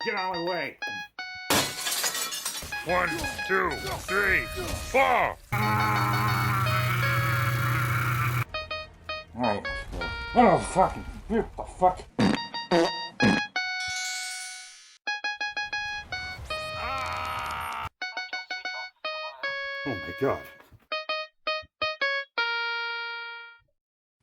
Get out of my way! 1, 2, 3, 4! Alright. Oh, fucking. What the fuck? Oh my god.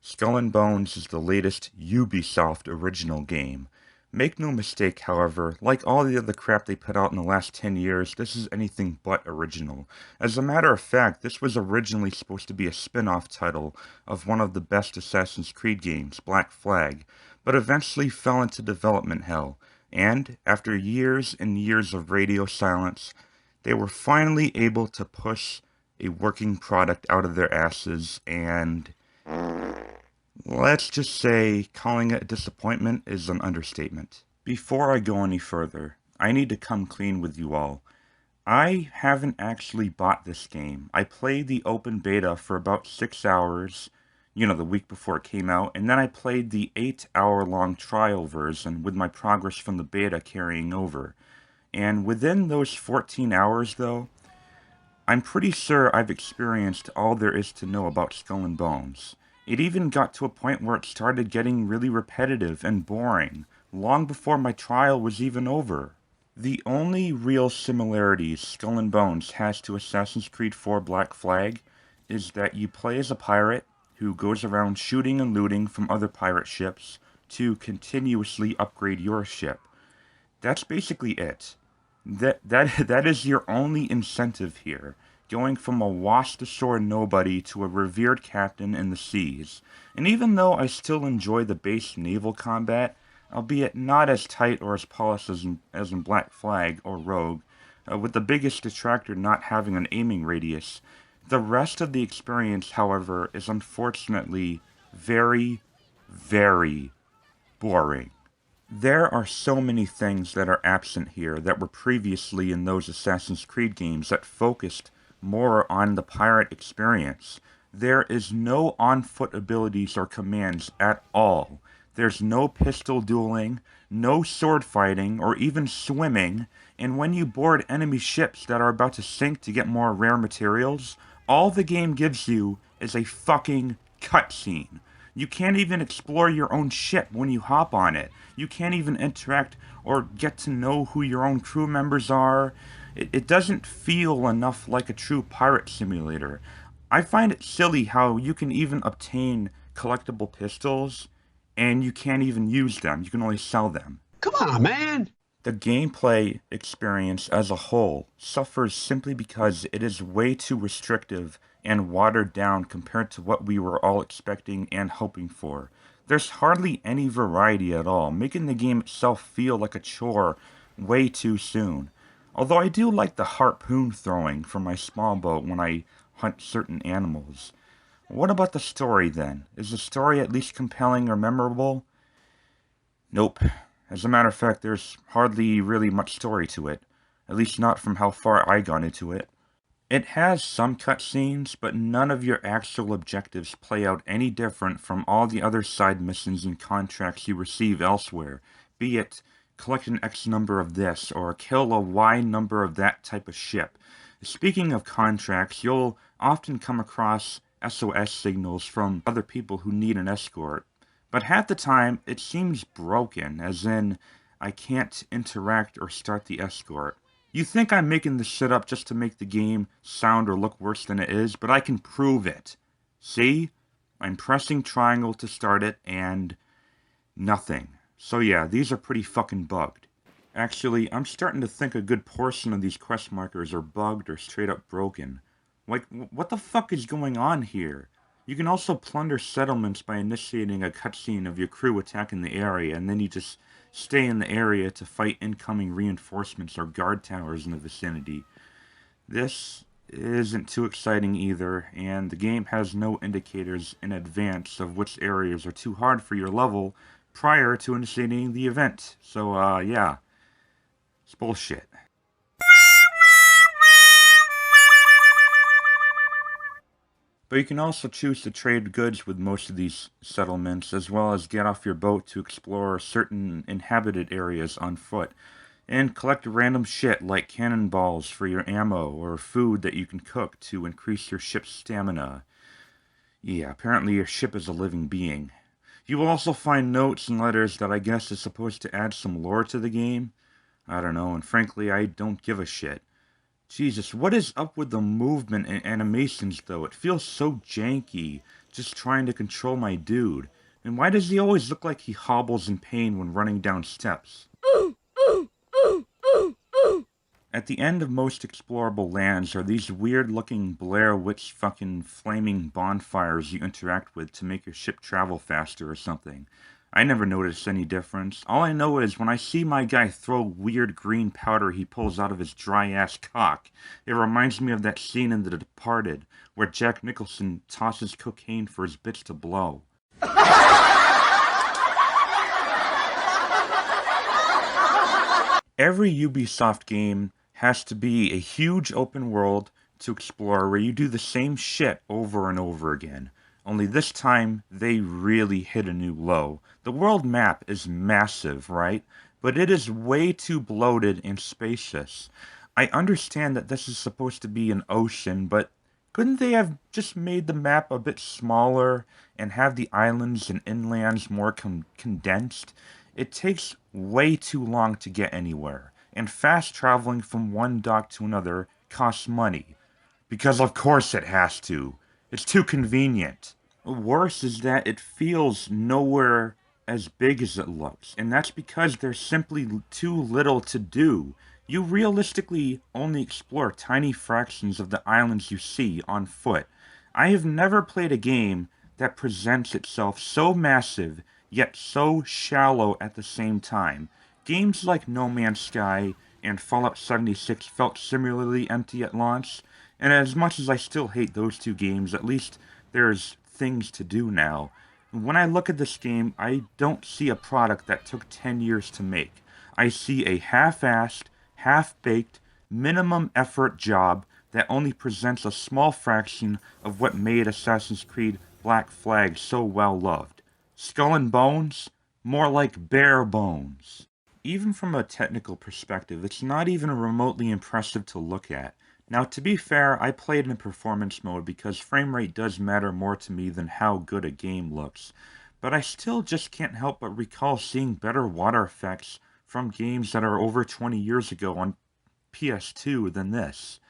Skull and Bones is the latest Ubisoft original game. Make no mistake, however, like all the other crap they put out in the last 10 years, this is anything but original. As a matter of fact, this was originally supposed to be a spin-off title of one of the best Assassin's Creed games, Black Flag, but eventually fell into development hell, and, after years and years of radio silence, they were finally able to push a working product out of their asses, and let's just say calling it a disappointment is an understatement. Before I go any further, I need to come clean with you all. I haven't actually bought this game. I played the open beta for about 6 hours, the week before it came out, and then I played the 8-hour-long trial version with my progress from the beta carrying over. And within those 14 hours, though, I'm pretty sure I've experienced all there is to know about Skull and Bones. It even got to a point where it started getting really repetitive and boring, long before my trial was even over. The only real similarities Skull and Bones has to Assassin's Creed 4 Black Flag is that you play as a pirate who goes around shooting and looting from other pirate ships to continuously upgrade your ship. That's basically it. That is your only incentive here, going from a washed-ashore nobody to a revered captain in the seas. And even though I still enjoy the base naval combat, albeit not as tight or as polished as in Black Flag or Rogue, with the biggest detractor not having an aiming radius, the rest of the experience, however, is unfortunately very, very boring. There are so many things that are absent here that were previously in those Assassin's Creed games that focused more on the pirate experience. There is no on-foot abilities or commands at all. There's no pistol dueling, no sword fighting, or even swimming, and when you board enemy ships that are about to sink to get more rare materials, all the game gives you is a fucking cutscene. You can't even explore your own ship when you hop on it. You can't even interact or get to know who your own crew members are. It doesn't feel enough like a true pirate simulator. I find it silly how you can even obtain collectible pistols and you can't even use them. You can only sell them. Come on, man! The gameplay experience as a whole suffers simply because it is way too restrictive and watered down compared to what we were all expecting and hoping for. There's hardly any variety at all, making the game itself feel like a chore way too soon. Although I do like the harpoon throwing from my small boat when I hunt certain animals. What about the story then? Is the story at least compelling or memorable? Nope. As a matter of fact, there's hardly really much story to it. At least not from how far I got into it. It has some cutscenes, but none of your actual objectives play out any different from all the other side missions and contracts you receive elsewhere, be it collect an X number of this, or kill a Y number of that type of ship. Speaking of contracts, you'll often come across SOS signals from other people who need an escort, but half the time it seems broken, as in, I can't interact or start the escort. You think I'm making this shit up just to make the game sound or look worse than it is, but I can prove it. See? I'm pressing triangle to start it, and nothing. So yeah, these are pretty fucking bugged. Actually, I'm starting to think a good portion of these quest markers are bugged or straight up broken. Like, what the fuck is going on here? You can also plunder settlements by initiating a cutscene of your crew attacking the area, and then you just stay in the area to fight incoming reinforcements or guard towers in the vicinity. This isn't too exciting either, and the game has no indicators in advance of which areas are too hard for your level prior to initiating the event. So, yeah. It's bullshit. But you can also choose to trade goods with most of these settlements, as well as get off your boat to explore certain inhabited areas on foot. and collect random shit like cannonballs for your ammo or food that you can cook to increase your ship's stamina. Yeah, apparently your ship is a living being. You will also find notes and letters that I guess is supposed to add some lore to the game. I don't know, and frankly, I don't give a shit. Jesus, what is up with the movement and animations though? It feels so janky, just trying to control my dude. And why does he always look like he hobbles in pain when running down steps? At the end of most explorable lands are these weird looking Blair Witch fucking flaming bonfires you interact with to make your ship travel faster or something. I never noticed any difference. All I know is when I see my guy throw weird green powder he pulls out of his dry ass cock, it reminds me of that scene in The Departed where Jack Nicholson tosses cocaine for his bitch to blow. Every Ubisoft game has to be a huge open world to explore where you do the same shit over and over again. Only this time, they really hit a new low. The world map is massive, right? But it is way too bloated and spacious. I understand that this is supposed to be an ocean, but couldn't they have just made the map a bit smaller and have the islands and inlands more condensed? It takes way too long to get anywhere, and fast traveling from one dock to another costs money. Because of course it has to. It's too convenient. Worse is that it feels nowhere as big as it looks, and that's because there's simply too little to do. You realistically only explore tiny fractions of the islands you see on foot. I have never played a game that presents itself so massive yet so shallow at the same time. Games like No Man's Sky and Fallout 76 felt similarly empty at launch, and as much as I still hate those two games, at least there's things to do now. When I look at this game, I don't see a product that took 10 years to make. I see a half-assed, half-baked, minimum effort job that only presents a small fraction of what made Assassin's Creed Black Flag so well loved. Skull and Bones? More like bare bones. Even from a technical perspective, it's not even remotely impressive to look at. Now, to be fair, I played in performance mode because frame rate does matter more to me than how good a game looks. But I still just can't help but recall seeing better water effects from games that are over 20 years ago on PS2 than this.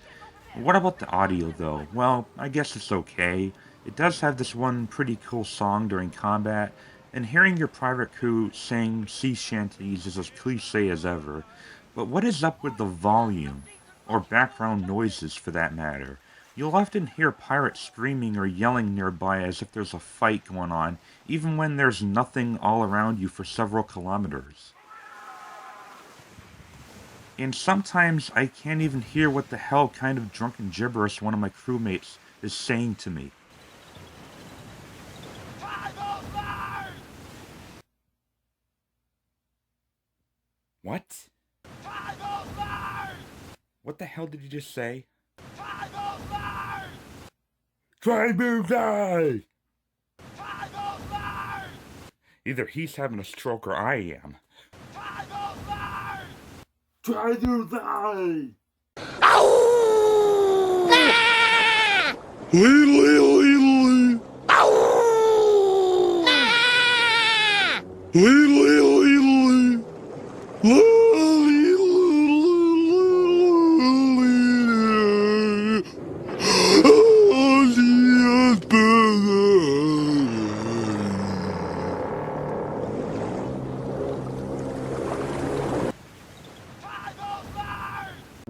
What about the audio, though? Well, I guess it's okay. It does have this one pretty cool song during combat, and hearing your private crew sing sea shanties is as cliche as ever. But what is up with the volume? Or background noises, for that matter? You'll often hear pirates screaming or yelling nearby as if there's a fight going on, even when there's nothing all around you for several kilometers. And sometimes I can't even hear what the hell kind of drunken gibberish one of my crewmates is saying to me. What? What the hell did you just say? Try move die! Either he's having a stroke or I am. Try to die!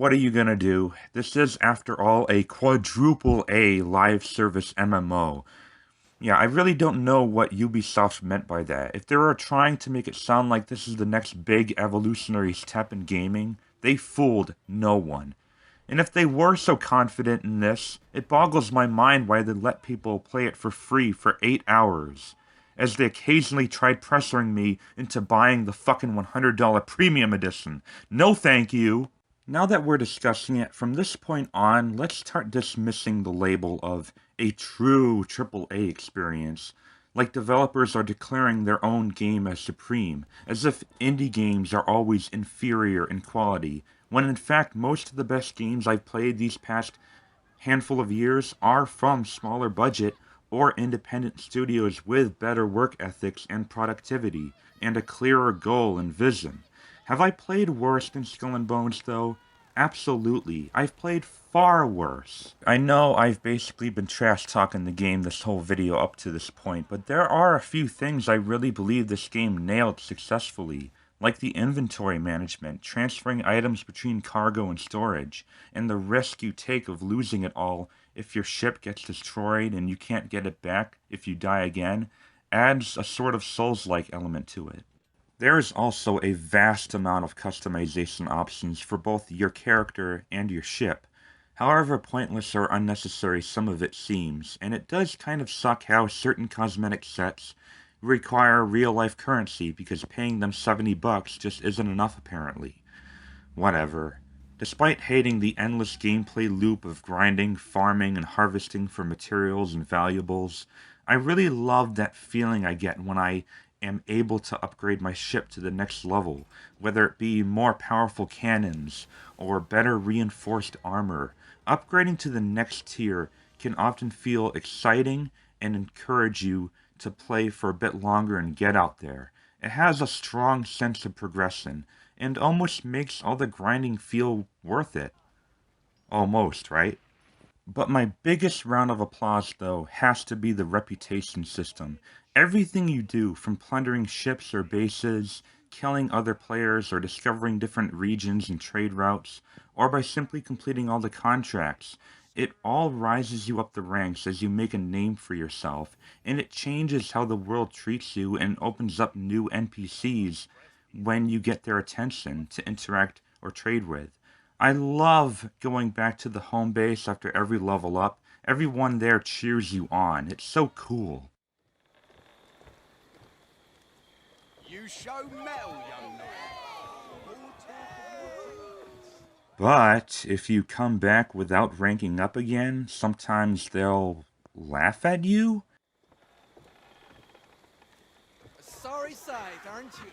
What are you gonna do? This is, after all, a quadruple A live service MMO. Yeah, I really don't know what Ubisoft meant by that. If they were trying to make it sound like this is the next big evolutionary step in gaming, they fooled no one. And if they were so confident in this, it boggles my mind why they let people play it for free for 8 hours, as they occasionally tried pressuring me into buying the fucking $100 premium edition. No thank you! Now that we're discussing it, from this point on, let's start dismissing the label of a true AAA experience. like developers are declaring their own game as supreme, as if indie games are always inferior in quality, when in fact most of the best games I've played these past handful of years are from smaller budget or independent studios with better work ethics and productivity, and a clearer goal and vision. Have I played worse than Skull and Bones, though? Absolutely. I've played far worse. I know I've basically been trash talking the game this whole video up to this point, but there are a few things I really believe this game nailed successfully, like the inventory management, transferring items between cargo and storage, and the risk you take of losing it all if your ship gets destroyed and you can't get it back if you die again, adds a sort of Souls-like element to it. There is also a vast amount of customization options for both your character and your ship. However pointless or unnecessary some of it seems, and it does kind of suck how certain cosmetic sets require real-life currency because paying them $70 just isn't enough apparently. Whatever. Despite hating the endless gameplay loop of grinding, farming, and harvesting for materials and valuables, I really love that feeling I get when I am able to upgrade my ship to the next level, whether it be more powerful cannons or better reinforced armor. Upgrading to the next tier can often feel exciting and encourage you to play for a bit longer and get out there. It has a strong sense of progression and almost makes all the grinding feel worth it. Almost, right? But my biggest round of applause, though, has to be the reputation system. Everything you do, from plundering ships or bases, killing other players, or discovering different regions and trade routes, or by simply completing all the contracts, it all rises you up the ranks as you make a name for yourself, and it changes how the world treats you and opens up new NPCs when you get their attention to interact or trade with. I love going back to the home base after every level up. Everyone there cheers you on. It's so cool. You show mettle, young knight. But if you come back without ranking up again, sometimes they'll laugh at you? A sorry sight, aren't you?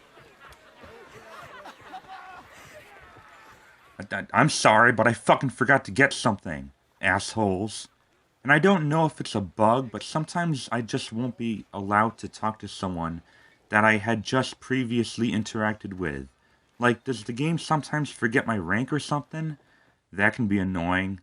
I'm sorry, but I fucking forgot to get something. Assholes. And I don't know if it's a bug, but sometimes I just won't be allowed to talk to someone that I had just previously interacted with. Like, does the game sometimes forget my rank or something? That can be annoying.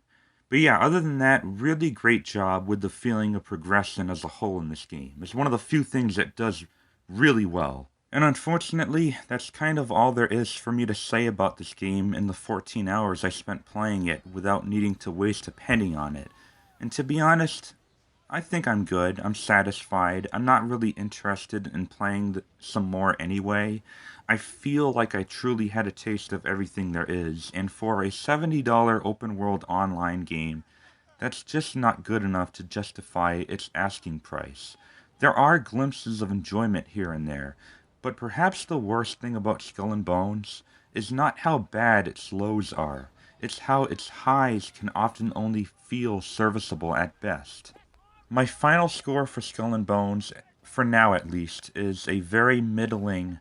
But yeah, other than that, really great job with the feeling of progression as a whole in this game. It's one of the few things that does really well. And unfortunately, that's kind of all there is for me to say about this game in the 14 hours I spent playing it without needing to waste a penny on it. And to be honest, I think I'm good. I'm satisfied. I'm not really interested in playing some more anyway. I feel like I truly had a taste of everything there is, and for a $70 open world online game, that's just not good enough to justify its asking price. There are glimpses of enjoyment here and there, but perhaps the worst thing about Skull and Bones is not how bad its lows are, it's how its highs can often only feel serviceable at best. My final score for Skull and Bones, for now at least, is a very middling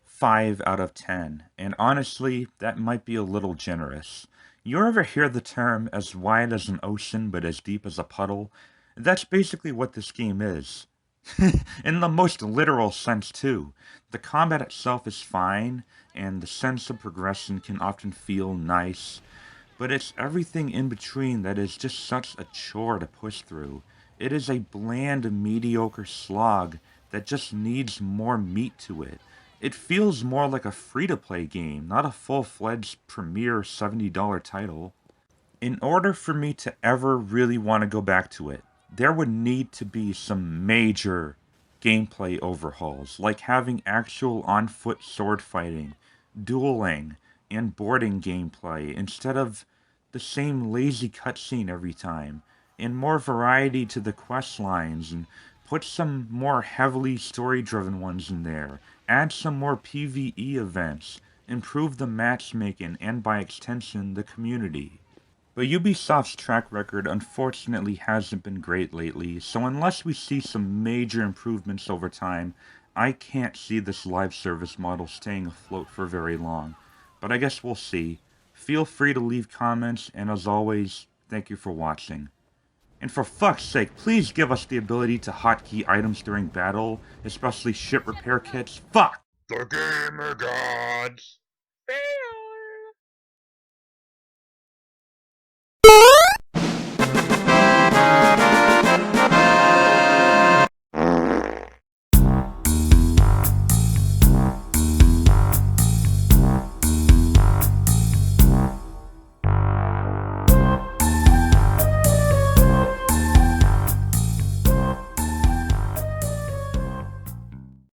5 out of 10, and honestly, that might be a little generous. You ever hear the term as wide as an ocean but as deep as a puddle? That's basically what this game is. In the most literal sense, too. The combat itself is fine, and the sense of progression can often feel nice, but it's everything in between that is just such a chore to push through. It is a bland, mediocre slog that just needs more meat to it. It feels more like a free-to-play game, not a full-fledged premier $70 title. In order for me to ever really want to go back to it, there would need to be some major gameplay overhauls, like having actual on-foot sword fighting, dueling, and boarding gameplay instead of the same lazy cutscene every time, and more variety to the quest lines, and put some more heavily story-driven ones in there, add some more PvE events, improve the matchmaking, and by extension, the community. But Ubisoft's track record unfortunately hasn't been great lately, so unless we see some major improvements over time, I can't see this live service model staying afloat for very long. But I guess we'll see. Feel free to leave comments, and as always, thank you for watching. And for fuck's sake, please give us the ability to hotkey items during battle, especially ship repair kits. Fuck! The gamer gods.